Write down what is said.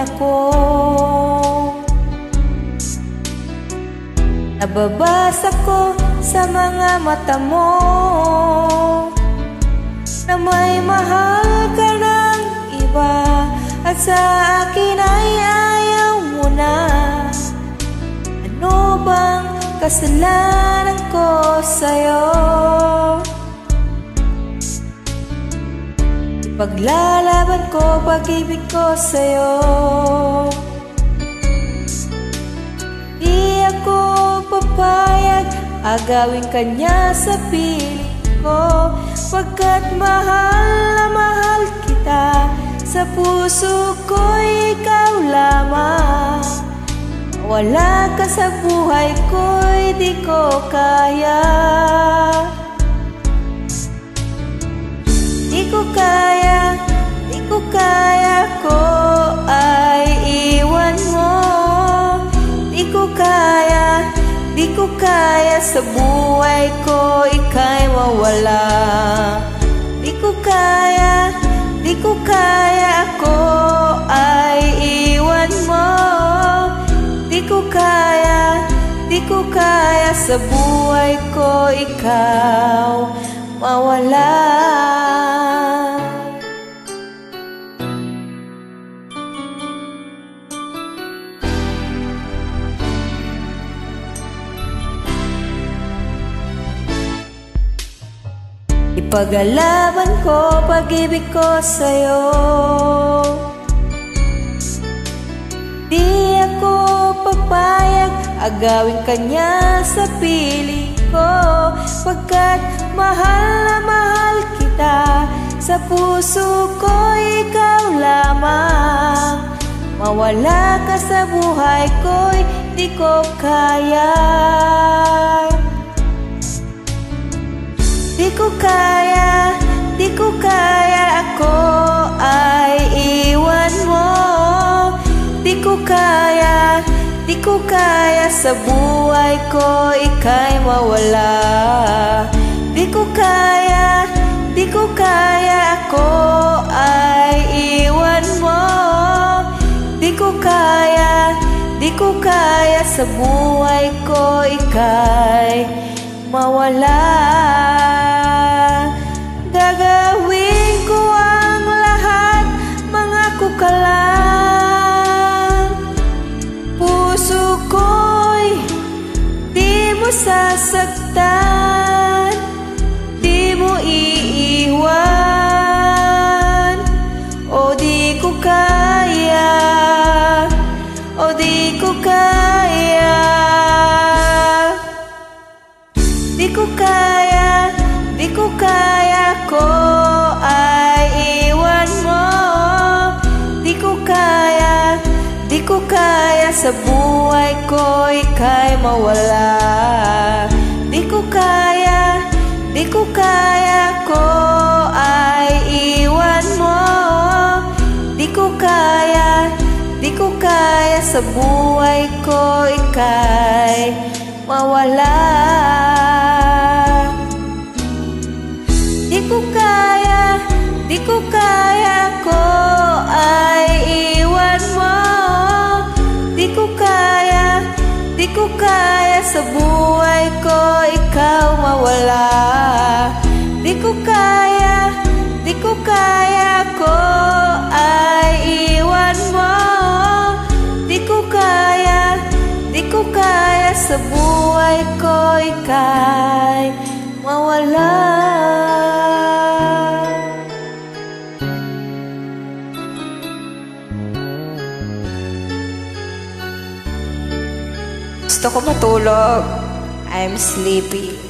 ako. Nababasa ko sa mga mata mo na may mahal ka ng iba, at sa akin ay ayaw mo na. Ano bang kasalanan ko sa'yo? Ipaglalaban ko pag-ibig ko sa'yo. Di ako papayag agawin kanya sa piling ko, pagkat mahal na mahal kita. Sa puso ko'y ikaw lamang. Wala ka sa buhay ko'y di ko kaya. Di ko kaya, di ko kaya ko ay iwan mo. Di ko kaya, di ko kaya sa buhay ko ika'y mawala. Di ko kaya, di ko kaya ako ay iwan mo. Di ko kaya, di ko kaya sa buhay ko ikaw mawala. Ipaglalaban ko pag-ibig ko sa'yo. Di ako papayag agawin kanya sa piling ko, pagkat mahal na mahal kita. Sa puso ko ikaw lamang. Mawala ka sa buhay ko'y di ko kaya. Di ko kaya, di ko kaya ako ay iwan mo. Di ko kaya, di ko kaya sa buhay ko ika'y mawala. Di ko kaya, di ko kaya ako ay iwan mo. Di ko kaya, di ko kaya sa buhay ko ika'y mawala. Gagawin ko ang lahat, mangako ka lang. Puso ko'y di mo sasaktan, di mo iiwan. O di ko kaya, o di ko kaya. Di ko kaya, di ko kaya ko ay iwan mo. Di ko kaya, di ko kaya sa buhay ko ika'y mawala. Di ko kaya, di ko kaya ko ay iwan mo. Di ko kaya, di ko kaya sa buhay ko ika'y mawala. Di ko kaya, di ko kaya ko ay iwan mo. Di ko kaya, di ko kaya sa buhay ko ikaw mawala. Di ko kaya, di ko kaya ko ay iwan mo. Di ko kaya, di ko kaya sa buhay ko ika'y mawala. Gusto ko matulog. I'm sleepy.